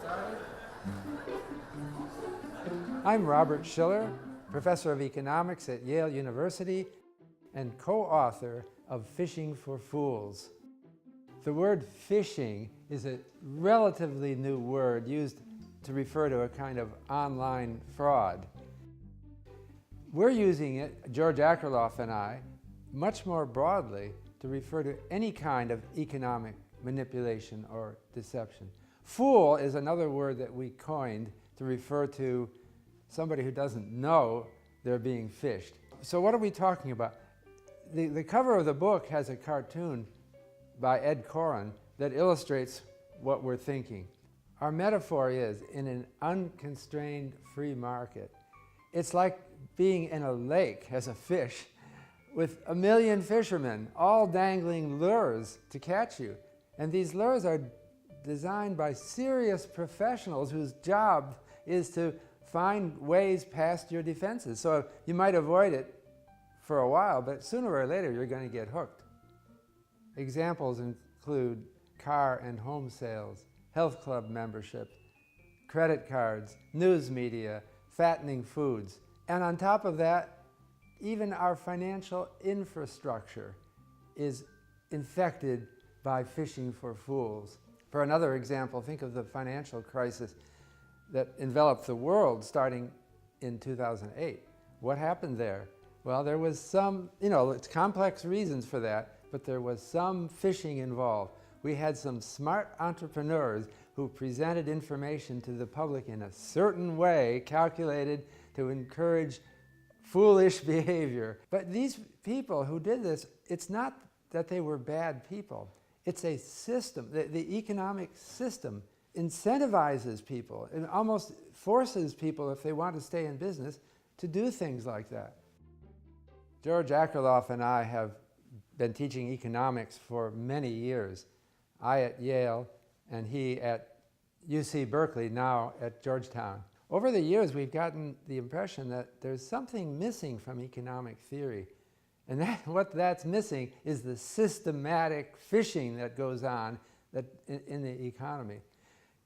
started. I'm Robert Shiller, professor of economics at Yale University and co-author of Phishing for Fools. The word phishing is a relatively new word used to refer to a kind of online fraud. We're using it, George Akerlof and I, much more broadly to refer to any kind of economic manipulation or deception. Fool is another word that we coined to refer to somebody who doesn't know they're being phished. So what are we talking about? The cover of the book has a cartoon by Ed Koren that illustrates what we're thinking. Our metaphor is, in an unconstrained free market, it's like being in a lake as a fish with a million fishermen all dangling lures to catch you. And these lures are designed by serious professionals whose job is to find ways past your defenses. So you might avoid it for a while, but sooner or later you're going to get hooked. Examples include car and home sales, health club membership, credit cards, news media, fattening foods. And on top of that, even our financial infrastructure is infected by phishing for fools. For another example, think of the financial crisis that enveloped the world starting in 2008. What happened there? Well, there was some, it's complex reasons for that, but there was some phishing involved. We had some smart entrepreneurs who presented information to the public in a certain way calculated to encourage foolish behavior. But these people who did this, it's not that they were bad people. It's a system. The economic system incentivizes people and almost forces people, if they want to stay in business, to do things like that. George Akerlof and I have been teaching economics for many years. I at Yale and he at UC Berkeley, now at Georgetown. Over the years, we've gotten the impression that there's something missing from economic theory. And what that's missing is the systematic phishing that goes on in the economy.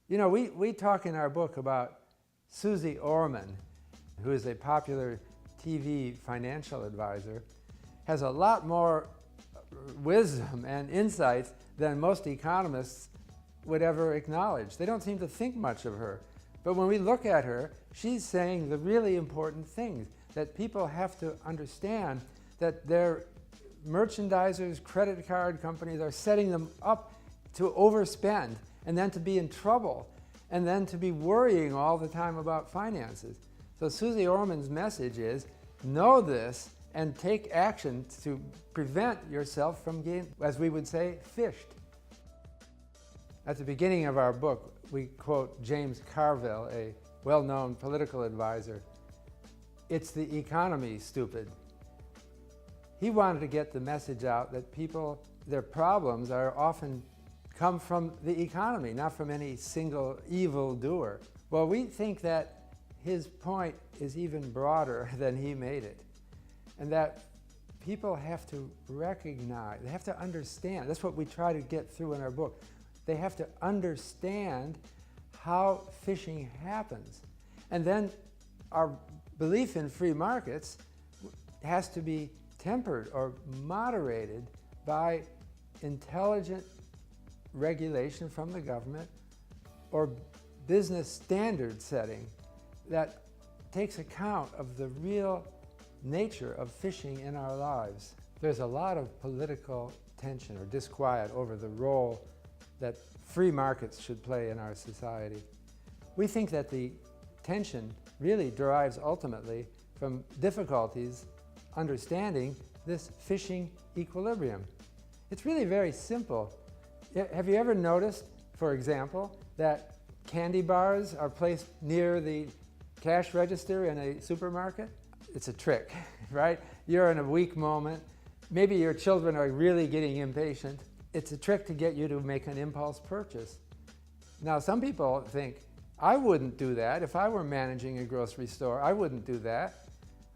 We talk in our book about Susie Orman, who is a popular TV financial advisor, has a lot more wisdom and insights than most economists would ever acknowledge. They don't seem to think much of her. But when we look at her, she's saying the really important things, that people have to understand that their merchandisers, credit card companies are setting them up to overspend and then to be in trouble and then to be worrying all the time about finances. So Susie Orman's message is, know this and take action to prevent yourself from getting, as we would say, phished. At the beginning of our book, we quote James Carville, a well-known political advisor. It's the economy, stupid. He wanted to get the message out that people, their problems are often come from the economy, not from any single evil doer. Well, we think that his point is even broader than he made it, and that people have to recognize, they have to understand. That's what we try to get through in our book. They have to understand how phishing happens. And then our belief in free markets has to be tempered or moderated by intelligent regulation from the government or business standard setting that takes account of the real nature of phishing in our lives. There's a lot of political tension or disquiet over the role that free markets should play in our society. We think that the tension really derives ultimately from difficulties understanding this phishing equilibrium. It's really very simple. Have you ever noticed, for example, that candy bars are placed near the cash register in a supermarket? It's a trick, right? You're in a weak moment. Maybe your children are really getting impatient. It's a trick to get you to make an impulse purchase. Now, some people think, I wouldn't do that. If I were managing a grocery store, I wouldn't do that.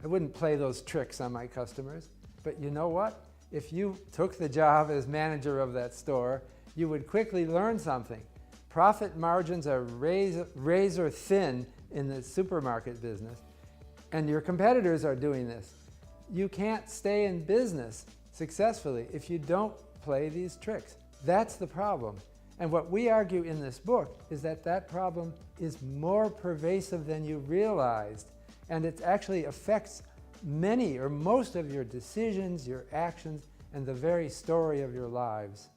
I wouldn't play those tricks on my customers. But you know what? If you took the job as manager of that store, you would quickly learn something. profit margins are razor thin in the supermarket business, and your competitors are doing this. You can't stay in business successfully if you don't play these tricks. That's the problem. And what we argue in this book is that that problem is more pervasive than you realized, and it actually affects many or most of your decisions, your actions, and the very story of your lives.